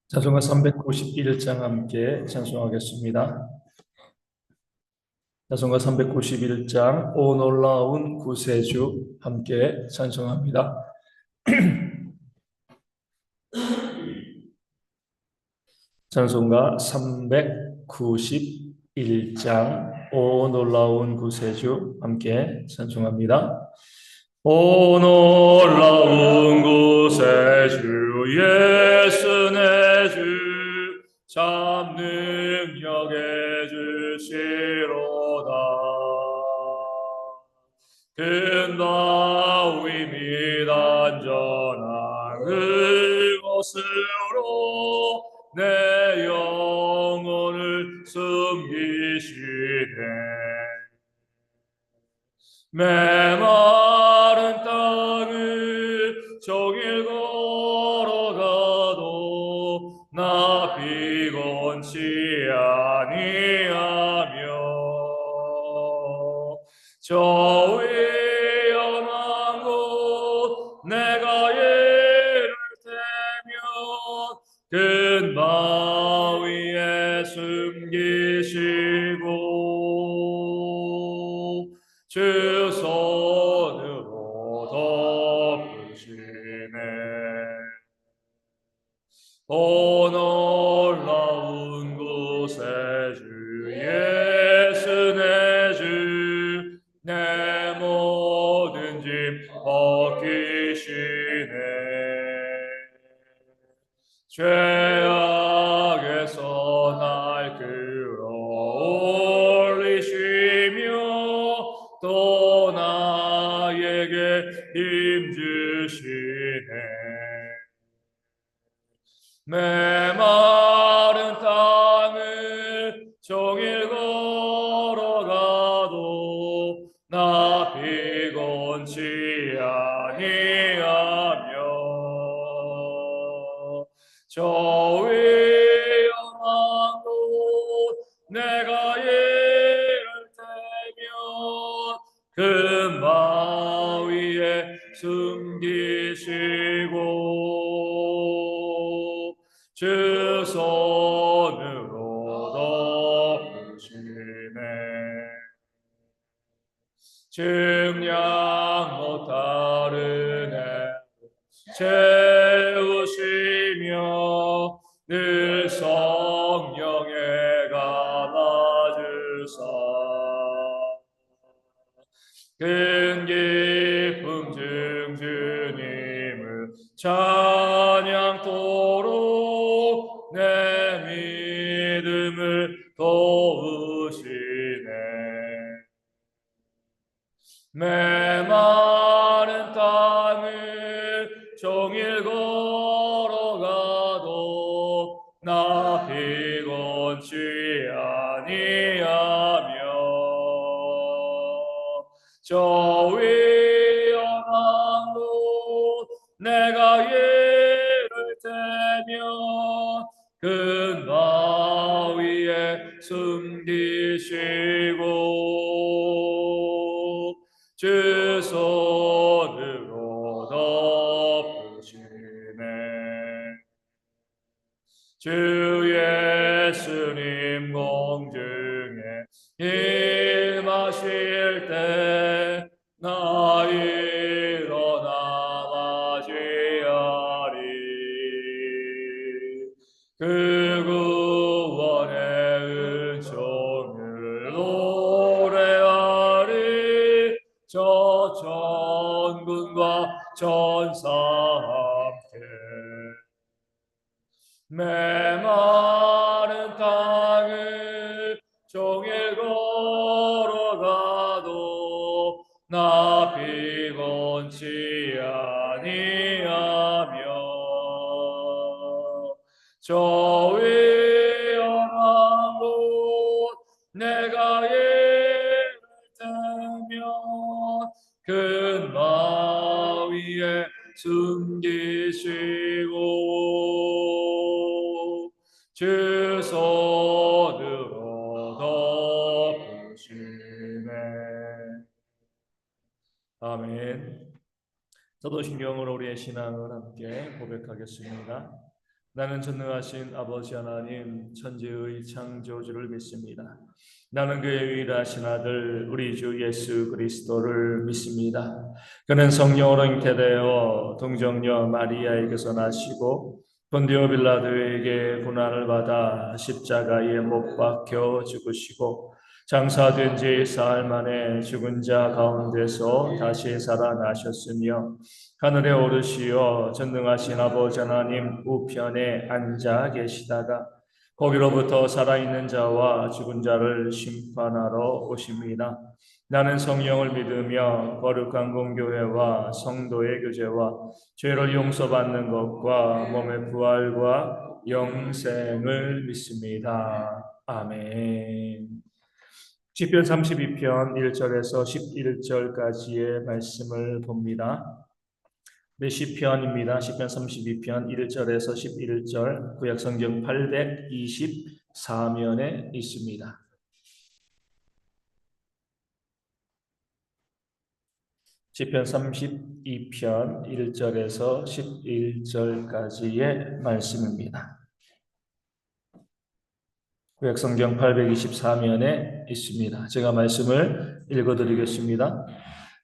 찬송가 391장 함께 찬송하겠습니다. 찬송가 391장 오 놀라운 구세주 함께 찬송합니다. 찬송가 391장 오 놀라운 구세주 함께 찬송합니다. 오 놀라운 구세주 예수 내 주 참 능력의 주시로다. 큰 바위 및 안전한 그곳으로 내 영혼을 숨기시네. 메마른 땅을 종일 걸어가도 나 피곤치 아니하며 저 위험한 곳 내가 예를 들면 큰 바위에 숨기시고 주 손으로 덮으시네. 오 놀라운 구세주 예수 내 주 내 모든 짐 벗기시네. 죄악에서 날 끌어올리시며 또 나에게 힘 주시네. 메마른 땅을 종일 걸어가도 나 피곤치 아니하며 저 위험한 곳 내가 예를 들면 큰 바위에 숨기시고 주 손으로 덮으시네. 증량 못하는 애 채우시며 늘 성령에 감아주사 큰 기쁨 중 주님을 찬양토록 내 믿음을 도우시네. 메마른 땅을 종일 걸어가도 나 피곤치 아니하며 저 위험한 곳 내가 예를 들면 큰 바위에 숨기시고 주 손으로 덮으시네. 주 예수님 공중에 임하실 때 나 일어나 맞이하리. 그 구원의 은총을 노래하리. 저 천군과 천사 함께 메마른 땅을 종일 걸어가도 나 피곤치 아니하며 저 위험한 곳 내가 예를 들면 큰 바위에 숨기시고 주 손으로 덮으시네. 아멘. 사도신경으로 우리의 신앙을 함께 고백하겠습니다. 나는 전능하신 아버지 하나님 천지의 창조주를 믿습니다. 나는 그의 유일하신 아들 우리 주 예수 그리스도를 믿습니다. 그는 성령으로 잉태되어 동정녀 마리아에게서 나시고 본디오 빌라도에게 고난을 받아 십자가에 못 박혀 죽으시고 장사된 지 사흘 만에 죽은 자 가운데서 다시 살아나셨으며 하늘에 오르시어 전능하신 아버지 하나님 우편에 앉아 계시다가 거기로부터 살아있는 자와 죽은 자를 심판하러 오십니다. 나는 성령을 믿으며 거룩한 공교회와 성도의 교제와 죄를 용서받는 것과 몸의 부활과 영생을 믿습니다. 아멘. 시편 32편 1절에서 11절까지의 말씀을 봅니다. 네, 시편입니다. 시편 32편 1절에서 11절 구약성경 824면에 있습니다. 시편 32편 1절에서 11절까지의 말씀입니다. 구약성경 824면에 있습니다. 제가 말씀을 읽어드리겠습니다.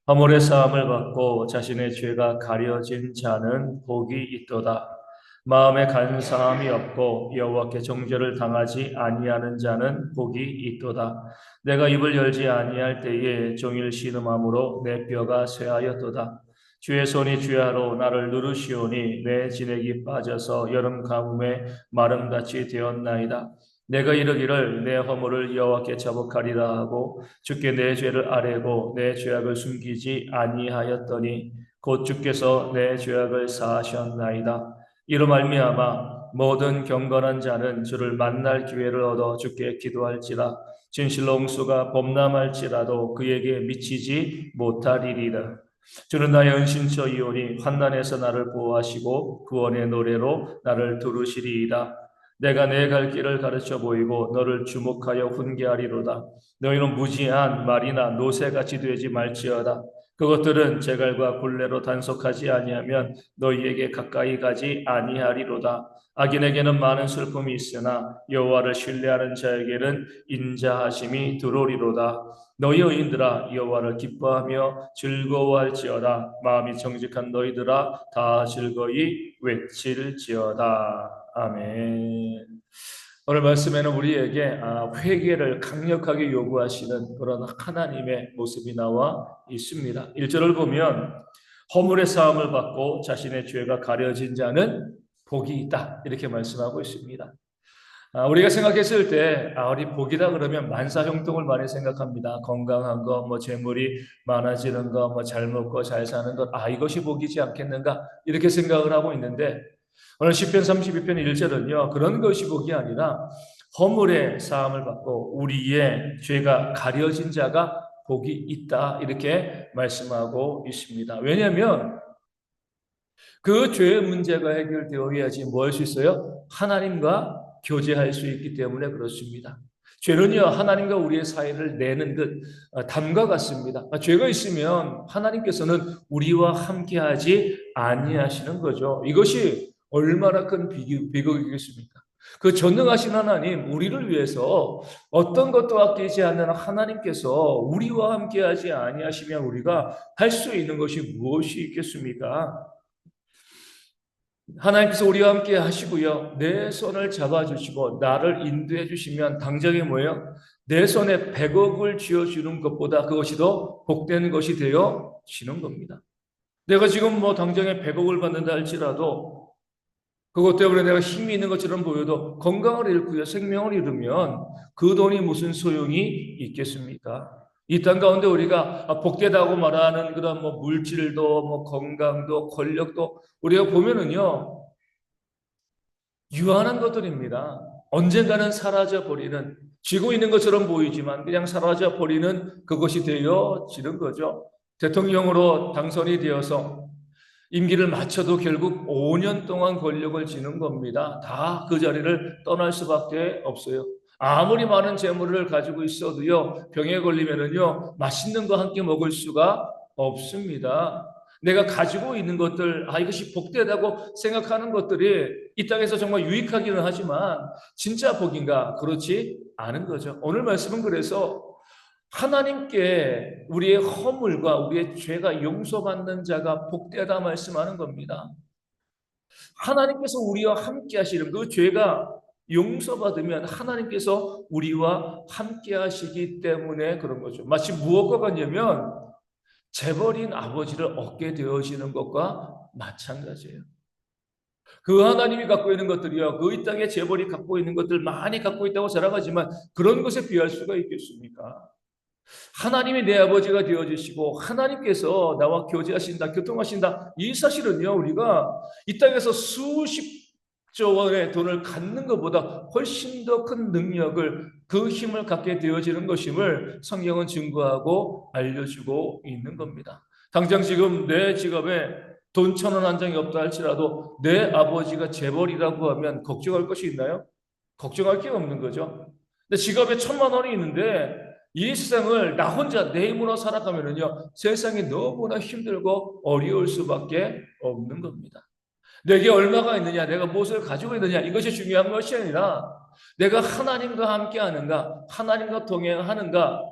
화물의 사함을 받고 자신의 죄가 가려진 자는 복이 있도다. 마음에 간사함이 없고 여호와께 정죄를 당하지 아니하는 자는 복이 있도다. 내가 입을 열지 아니할 때에 종일 신음함으로 내 뼈가 쇠하였도다. 주의 손이 주야로 나를 누르시오니 내 진액이 빠져서 여름 가뭄에 마름같이 되었나이다. 내가 이르기를 내 허물을 여호와께 자복하리라 하고 주께 내 죄를 아뢰고 내 죄악을 숨기지 아니하였더니 곧 주께서 내 죄악을 사하셨나이다. 이로 말미암아 모든 경건한 자는 주를 만날 기회를 얻어 주께 기도할지라. 진실로 홍수가 범람할지라도 그에게 미치지 못하리리라. 주는 나의 은신처이오니 환난에서 나를 보호하시고 구원의 노래로 나를 두르시리이다. 내가 내 갈 길을 가르쳐 보이고 너를 주목하여 훈계하리로다. 너희는 무지한 말이나 노새같이 되지 말지어다. 그것들은 제갈과 굴레로 단속하지 아니하면 너희에게 가까이 가지 아니하리로다. 악인에게는 많은 슬픔이 있으나 여호와를 신뢰하는 자에게는 인자하심이 들어오리로다. 너희 의인들아 여호와를 기뻐하며 즐거워할지어다. 마음이 정직한 너희들아 다 즐거이 외칠지어다. 아멘. 오늘 말씀에는 우리에게 회개를 강력하게 요구하시는 그런 하나님의 모습이 나와 있습니다. 1절을 보면 허물의 사함을 받고 자신의 죄가 가려진 자는 복이 있다 이렇게 말씀하고 있습니다. 우리가 생각했을 때 우리 복이다 그러면 만사형통을 많이 생각합니다. 건강한 거, 뭐 재물이 많아지는 거, 뭐 잘 먹고 잘 사는 것, 이것이 복이지 않겠는가 이렇게 생각을 하고 있는데 오늘 시편 32편 1절은요 그런 것이 복이 아니라 허물의 사함을 받고 우리의 죄가 가려진 자가 복이 있다 이렇게 말씀하고 있습니다. 왜냐하면 그 죄의 문제가 해결되어야지 뭐 할 수 있어요? 하나님과 교제할 수 있기 때문에 그렇습니다. 죄는요 하나님과 우리의 사이를 내는 듯 담과 같습니다. 죄가 있으면 하나님께서는 우리와 함께하지 아니하시는 거죠. 이것이 얼마나 큰 비극이겠습니까? 그 전능하신 하나님 우리를 위해서 어떤 것도 아끼지 않는 하나님께서 우리와 함께하지 아니하시면 우리가 할 수 있는 것이 무엇이 있겠습니까? 하나님께서 우리와 함께 하시고요. 내 손을 잡아주시고 나를 인도해 주시면 당장에 뭐예요? 내 손에 100억을 쥐어주는 것보다 그것이 더 복된 것이 되어지는 겁니다. 내가 지금 뭐 당장에 100억을 받는다 할지라도 그것 때문에 내가 힘이 있는 것처럼 보여도 건강을 잃고요. 생명을 잃으면 그 돈이 무슨 소용이 있겠습니까? 이 땅 가운데 우리가 복되다고 말하는 그런 뭐 물질도 뭐 건강도 권력도 우리가 보면은요 유한한 것들입니다. 언젠가는 사라져 버리는 쥐고 있는 것처럼 보이지만 그냥 사라져 버리는 그것이 되어지는 거죠. 대통령으로 당선이 되어서 임기를 마쳐도 결국 5년 동안 권력을 쥐는 겁니다. 다 그 자리를 떠날 수밖에 없어요. 아무리 많은 재물을 가지고 있어도요 병에 걸리면은요 맛있는 거 한 끼 먹을 수가 없습니다. 내가 가지고 있는 것들, 이것이 복되다고 생각하는 것들이 이 땅에서 정말 유익하기는 하지만 진짜 복인가? 그렇지 않은 거죠. 오늘 말씀은 그래서 하나님께 우리의 허물과 우리의 죄가 용서받는 자가 복되다 말씀하는 겁니다. 하나님께서 우리와 함께 하시는 그 죄가 용서받으면 하나님께서 우리와 함께 하시기 때문에 그런 거죠. 마치 무엇과 같냐면 재벌인 아버지를 얻게 되어지는 것과 마찬가지예요. 그 하나님이 갖고 있는 것들이요, 그 이 땅에 재벌이 갖고 있는 것들 많이 갖고 있다고 자랑하지만 그런 것에 비할 수가 있겠습니까? 하나님이 내 아버지가 되어주시고 하나님께서 나와 교제하신다, 교통하신다. 이 사실은요, 우리가 이 땅에서 수십조 원의 돈을 갖는 것보다 훨씬 더 큰 능력을, 그 힘을 갖게 되어지는 것임을 성경은 증거하고 알려주고 있는 겁니다. 당장 지금 내 지갑에 돈 1,000원 한 장이 없다 할지라도 내 아버지가 재벌이라고 하면 걱정할 것이 있나요? 걱정할 게 없는 거죠. 근데 지갑에 1,000만 원이 있는데 이 세상을 나 혼자 내 힘으로 살아가면은요, 세상이 너무나 힘들고 어려울 수밖에 없는 겁니다. 내게 얼마가 있느냐, 내가 무엇을 가지고 있느냐, 이것이 중요한 것이 아니라 내가 하나님과 함께 하는가, 하나님과 동행하는가,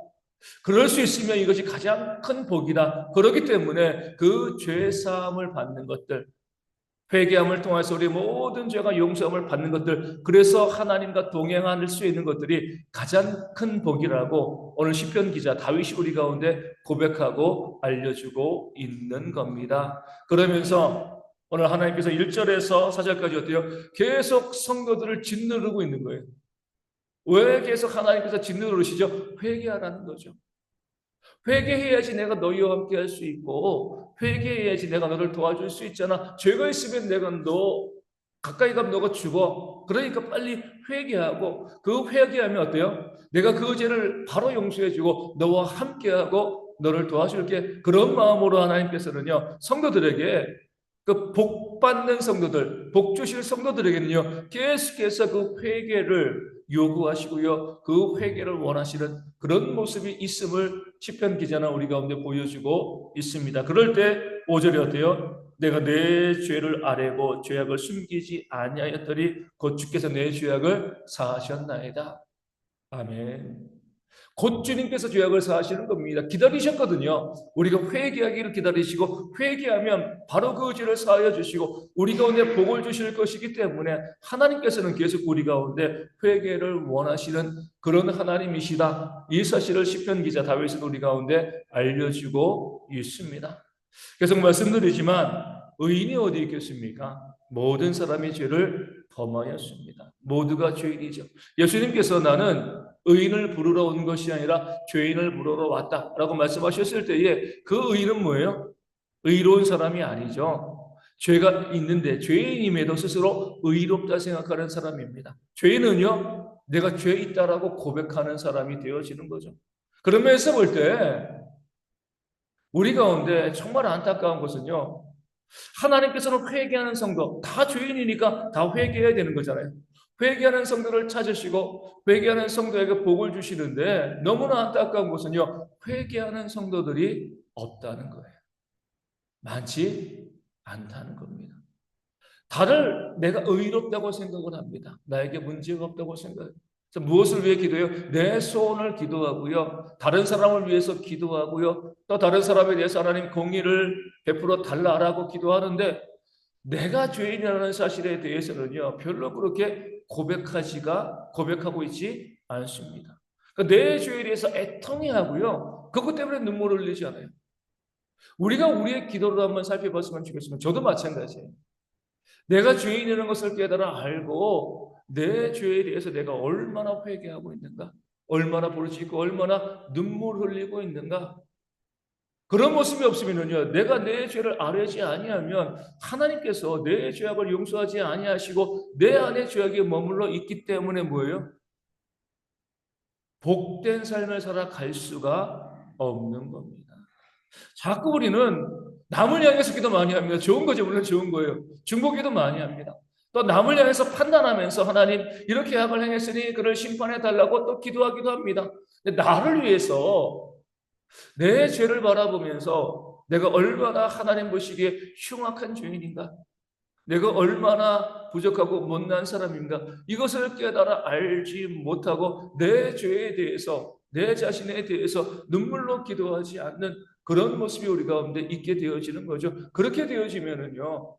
그럴 수 있으면 이것이 가장 큰 복이다. 그렇기 때문에 그 죄 사함을 받는 것들, 회개함을 통해서 우리 모든 죄가 용서함을 받는 것들, 그래서 하나님과 동행할 수 있는 것들이 가장 큰 복이라고 오늘 시편 기자 다윗이 우리 가운데 고백하고 알려주고 있는 겁니다. 그러면서 오늘 하나님께서 1절에서 4절까지 어때요? 계속 성도들을 짓누르고 있는 거예요. 왜 계속 하나님께서 짓누르시죠? 회개하라는 거죠. 회개해야지 내가 너희와 함께 할 수 있고, 회개해야지 내가 너를 도와줄 수 있잖아. 죄가 있으면 내가 너 가까이 가면 너가 죽어. 그러니까 빨리 회개하고, 그 회개하면 어때요? 내가 그 죄를 바로 용서해주고 너와 함께하고 너를 도와줄게. 그런 마음으로 하나님께서는요, 성도들에게, 그 복 받는 성도들, 복 주실 성도들에게는요, 계속해서 그 회개를 요구하시고요, 그 회개를 원하시는 그런 모습이 있음을 시편 기자는 우리 가운데 보여주고 있습니다. 그럴 때 5절이 어때요? 내가 내 죄를 아뢰고 죄악을 숨기지 아니하였더니 곧 주께서 내 죄악을 사하셨나이다. 아멘. 곧 주님께서 죄악을 사하시는 겁니다. 기다리셨거든요. 우리가 회개하기를 기다리시고, 회개하면 바로 그 죄를 사하여 주시고 우리 가운데 복을 주실 것이기 때문에 하나님께서는 계속 우리 가운데 회개를 원하시는 그런 하나님이시다. 이 사실을 시편 기자 다윗은 우리 가운데 알려주고 있습니다. 계속 말씀드리지만 의인이 어디 있겠습니까? 모든 사람이 죄를 범하였습니다. 모두가 죄인이죠. 예수님께서 나는 의인을 부르러 온 것이 아니라 죄인을 부르러 왔다라고 말씀하셨을 때에 그 의인은 뭐예요? 의로운 사람이 아니죠. 죄가 있는데 죄인임에도 스스로 의롭다 생각하는 사람입니다. 죄인은요, 내가 죄 있다라고 고백하는 사람이 되어지는 거죠. 그런 면에서 볼 때 우리 가운데 정말 안타까운 것은요, 하나님께서는 회개하는 성도, 다 죄인이니까 다 회개해야 되는 거잖아요. 회개하는 성도를 찾으시고 회개하는 성도에게 복을 주시는데 너무나 안타까운 것은요, 회개하는 성도들이 없다는 거예요. 많지 않다는 겁니다. 다들 내가 의롭다고 생각을 합니다. 나에게 문제가 없다고 생각해요. 그래서 무엇을 위해 기도해요? 내 소원을 기도하고요, 다른 사람을 위해서 기도하고요, 또 다른 사람에 대해서 하나님 공의를 베풀어 달라라고 기도하는데 내가 죄인이라는 사실에 대해서는요, 별로 그렇게 고백하고 있지 않습니다. 그러니까 내 죄에 대해서 애통해하고요, 그것 때문에 눈물을 흘리지 않아요. 우리가 우리의 기도를 한번 살펴봤으면 좋겠습니다. 저도 마찬가지예요. 내가 죄인이라는 것을 깨달아 알고 내 죄에 대해서 내가 얼마나 회개하고 있는가, 얼마나 부르짖고 얼마나 눈물 흘리고 있는가. 그런 모습이 없으면요, 내가 내 죄를 아뢰지 아니하면 하나님께서 내 죄악을 용서하지 아니하시고 내 안에 죄악이 머물러 있기 때문에 뭐예요? 복된 삶을 살아갈 수가 없는 겁니다. 자꾸 우리는 남을 향해서 기도 많이 합니다. 좋은 거죠. 물론 좋은 거예요. 중보기도 많이 합니다. 또 남을 향해서 판단하면서 하나님 이렇게 악을 행했으니 그를 심판해 달라고 또 기도하기도 합니다. 근데 나를 위해서 내 죄를 바라보면서 내가 얼마나 하나님 보시기에 흉악한 죄인인가? 내가 얼마나 부족하고 못난 사람인가? 이것을 깨달아 알지 못하고 내 죄에 대해서, 내 자신에 대해서 눈물로 기도하지 않는 그런 모습이 우리 가운데 있게 되어지는 거죠. 그렇게 되어지면은요,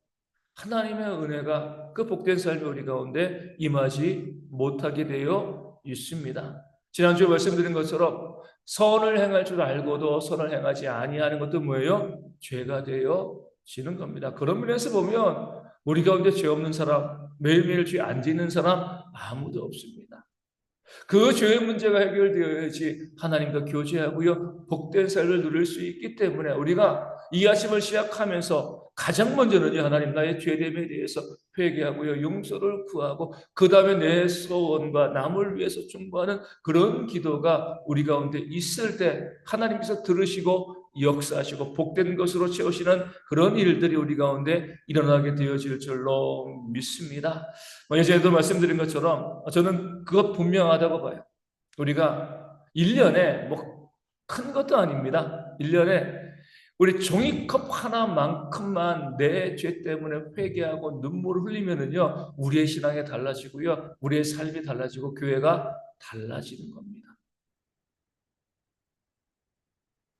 하나님의 은혜가 그 복된 삶이 우리 가운데 임하지 못하게 되어 있습니다. 지난주에 말씀드린 것처럼 선을 행할 줄 알고도 선을 행하지 아니하는 것도 뭐예요? 죄가 되어지는 겁니다. 그런 면에서 보면 우리 가운데 죄 없는 사람, 매일매일 죄 안 짓는 사람 아무도 없습니다. 그 죄의 문제가 해결되어야지 하나님과 교제하고요, 복된 삶을 누릴 수 있기 때문에 우리가 이 아침을 시작하면서 가장 먼저는요, 하나님 나의 죄됨에 대해서 회개하고요, 용서를 구하고 그 다음에 내 소원과 남을 위해서 충고하는 그런 기도가 우리 가운데 있을 때 하나님께서 들으시고 역사하시고 복된 것으로 채우시는 그런 일들이 우리 가운데 일어나게 되어질 줄로 믿습니다. 예전에도 말씀드린 것처럼 저는 그것 분명하다고 봐요. 우리가 1년에 뭐 큰 것도 아닙니다. 1년에 우리 종이컵 하나만큼만 내 죄 때문에 회개하고 눈물을 흘리면은요, 우리의 신앙이 달라지고요, 우리의 삶이 달라지고 교회가 달라지는 겁니다.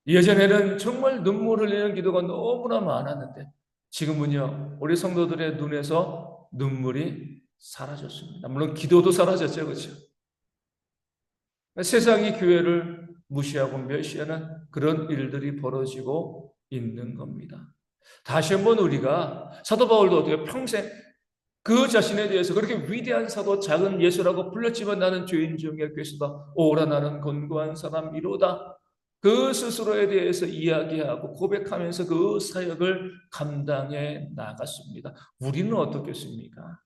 예전에는 정말 눈물 흘리는 기도가 너무나 많았는데 지금은요, 우리 성도들의 눈에서 눈물이 사라졌습니다. 물론 기도도 사라졌죠, 그렇죠? 세상이 교회를 무시하고 멸시하는 그런 일들이 벌어지고 있는 겁니다. 다시 한번 우리가 사도 바울도 어떻게 평생 그 자신에 대해서 그렇게 위대한 사도 작은 예수라고 불렸지만 나는 죄인 중에 괴수다. 오라 나는 곤고한 사람이로다. 그 스스로에 대해서 이야기하고 고백하면서 그 사역을 감당해 나갔습니다. 우리는 어떻겠습니까?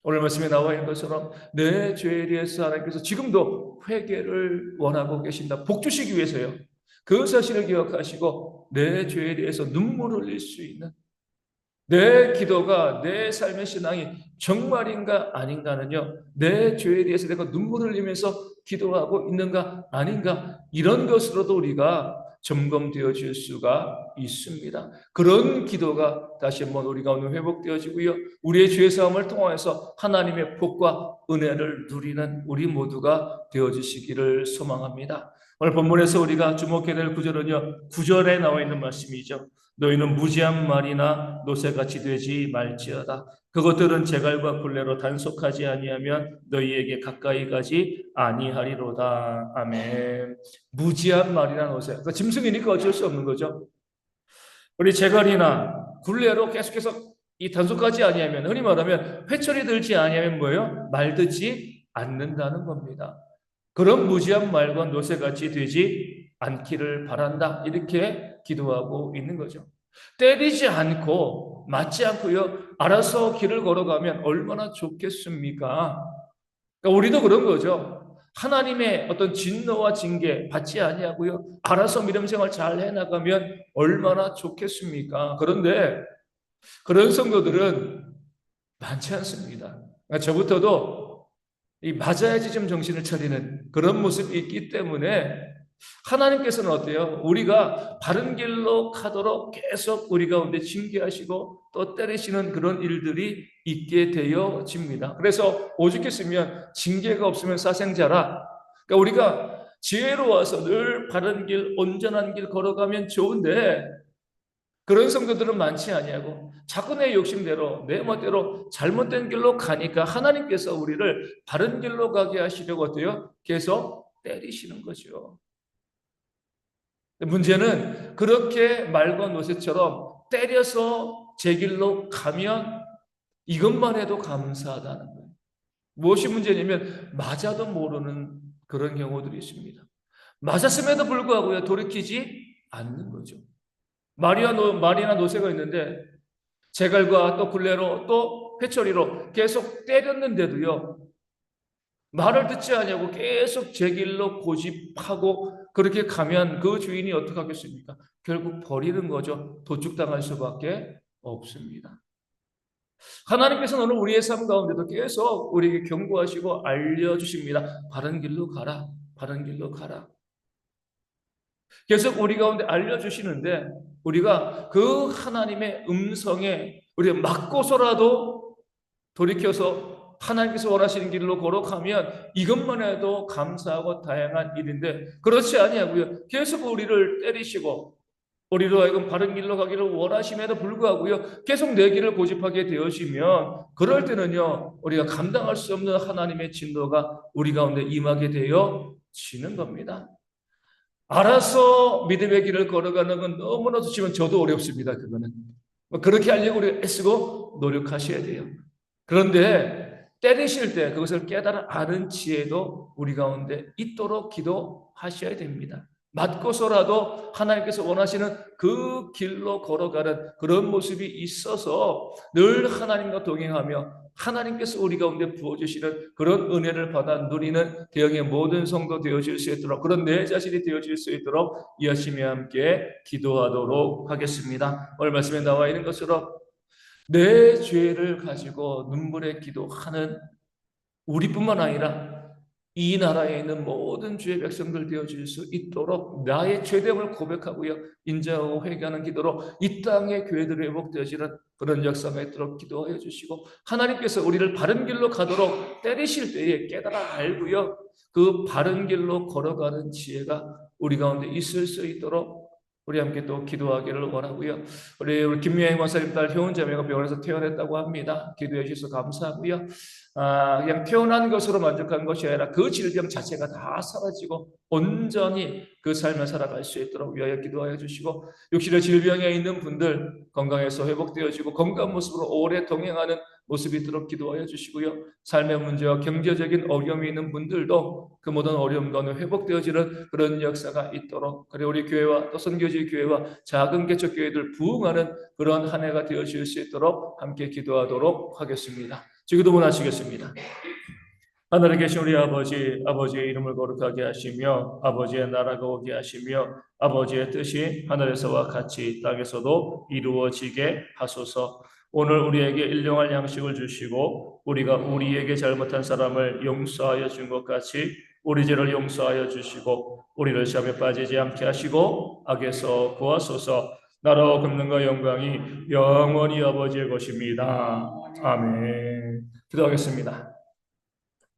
오늘 말씀에 나와 있는 것처럼 내 죄에 대해서 하나님께서 지금도 회개를 원하고 계신다. 복 주시기 위해서요. 그 사실을 기억하시고 내 죄에 대해서 눈물을 흘릴 수 있는 내 기도가 내 삶의 신앙이 정말인가 아닌가는요, 내 죄에 대해서 내가 눈물을 흘리면서 기도하고 있는가 아닌가, 이런 것으로도 우리가 점검되어질 수가 있습니다. 그런 기도가 다시 한번 우리가 오늘 회복되어지고요, 우리의 죄 사함을 통해서 하나님의 복과 은혜를 누리는 우리 모두가 되어주시기를 소망합니다. 오늘 본문에서 우리가 주목해야 될 구절은요, 9절에 나와 있는 말씀이죠. 너희는 무지한 말이나 노새같이 되지 말지어다. 그것들은 제갈과 굴레로 단속하지 아니하면 너희에게 가까이 가지 아니하리로다. 아멘. 무지한 말이나 노새. 그러니까 짐승이니까 어쩔 수 없는 거죠. 우리 제갈이나 굴레로 계속해서 이 단속하지 아니하면, 흔히 말하면 회초리 들지 아니하면 뭐예요? 말 듣지 않는다는 겁니다. 그런 무지한 말과 노새같이 되지 않기를 바란다. 이렇게 기도하고 있는 거죠. 때리지 않고 맞지 않고요, 알아서 길을 걸어가면 얼마나 좋겠습니까? 그러니까 우리도 그런 거죠. 하나님의 어떤 진노와 징계 받지 아니하고요, 알아서 믿음 생활 잘 해나가면 얼마나 좋겠습니까? 그런데 그런 성도들은 많지 않습니다. 그러니까 저부터도 이 맞아야지 좀 정신을 차리는 그런 모습이 있기 때문에 하나님께서는 어때요? 우리가 바른 길로 가도록 계속 우리 가운데 징계하시고 또 때리시는 그런 일들이 있게 되어집니다. 그래서 오죽했으면 징계가 없으면 사생자라. 그러니까 우리가 지혜로워서 늘 바른 길, 온전한 길 걸어가면 좋은데 그런 성도들은 많지 아니하고 자꾸 내 욕심대로 내 멋대로 잘못된 길로 가니까 하나님께서 우리를 바른 길로 가게 하시려고 어때요? 계속 때리시는 거죠. 문제는 그렇게 말과 노새처럼 때려서 제 길로 가면 이것만 해도 감사하다는 거예요. 무엇이 문제냐면 맞아도 모르는 그런 경우들이 있습니다. 맞았음에도 불구하고 돌이키지 않는 거죠. 말이나 노새가 있는데 제갈과 또 굴레로 또 회초리로 계속 때렸는데도요, 말을 듣지 않냐고 계속 제 길로 고집하고 그렇게 가면 그 주인이 어떻게 하겠습니까? 결국 버리는 거죠. 도축당할 수밖에 없습니다. 하나님께서는 오늘 우리의 삶 가운데도 계속 우리에게 경고하시고 알려주십니다. 바른 길로 가라. 바른 길로 가라. 계속 우리 가운데 알려주시는데 우리가 그 하나님의 음성에 우리가 맞고서라도 돌이켜서 하나님께서 원하시는 길로 걸어가면 이것만 해도 감사하고 다양한 일인데 그렇지 아니하고요. 계속 우리를 때리시고 우리로 하여금 바른 길로 가기를 원하심에도 불구하고요. 계속 내 길을 고집하게 되어지면 그럴 때는요. 우리가 감당할 수 없는 하나님의 진노가 우리 가운데 임하게 되어지는 겁니다. 알아서 믿음의 길을 걸어가는 건 너무나도 지금 저도 어렵습니다. 그거는. 그렇게 하려고 우리가 애쓰고 노력하셔야 돼요. 그런데 때리실 때 그것을 깨달아 아는 지혜도 우리 가운데 있도록 기도하셔야 됩니다. 맞고서라도 하나님께서 원하시는 그 길로 걸어가는 그런 모습이 있어서 늘 하나님과 동행하며 하나님께서 우리 가운데 부어주시는 그런 은혜를 받아 누리는 대형의 모든 성도 되어질 수 있도록 그런 내 자신이 되어질 수 있도록 열심히 함께 기도하도록 하겠습니다. 오늘 말씀에 나와 있는 것처럼 내 죄를 가지고 눈물의 기도하는 우리뿐만 아니라 이 나라에 있는 모든 주의 백성들 되어질 수 있도록 나의 죄됨을 고백하고요 인정하고 회개하는 기도로 이 땅의 교회들이 회복되어지는 그런 역사가 있도록 기도하여 주시고 하나님께서 우리를 바른 길로 가도록 때리실 때에 깨달아 알고요 그 바른 길로 걸어가는 지혜가 우리 가운데 있을 수 있도록 우리 함께 또 기도하기를 원하고요. 우리 김미애 권사님 딸 효은 자매가 병원에서 퇴원했다고 합니다. 기도해 주셔서 감사하고요. 그냥 태어난 것으로 만족한 것이 아니라 그 질병 자체가 다 사라지고 온전히 그 삶을 살아갈 수 있도록 위하여 기도하여 주시고 육신의 질병에 있는 분들 건강해서 회복되어지고 건강한 모습으로 오래 동행하는 모습이 있도록 기도하여 주시고요. 삶의 문제와 경제적인 어려움이 있는 분들도 그 모든 어려움 가운데 회복되어지는 그런 역사가 있도록 그리고 우리 교회와 또 선교지 교회와 작은 개척 교회들 부흥하는 그런 한 해가 되어질 수 있도록 함께 기도하도록 하겠습니다. 기도문하시겠습니다. 하늘에 계신 우리 아버지, 아버지의 이름을 거룩하게 하시며 아버지의 나라가 오게 하시며 아버지의 뜻이 하늘에서와 같이 땅에서도 이루어지게 하소서. 오늘 우리에게 일용할 양식을 주시고 우리가 우리에게 잘못한 사람을 용서하여 준 것 같이 우리 죄를 용서하여 주시고 우리를 시험에 빠지지 않게 하시고 악에서 구하소서. 나라와 권능과 영광이 영원히 아버지의 것입니다. 아멘. 기도하겠습니다.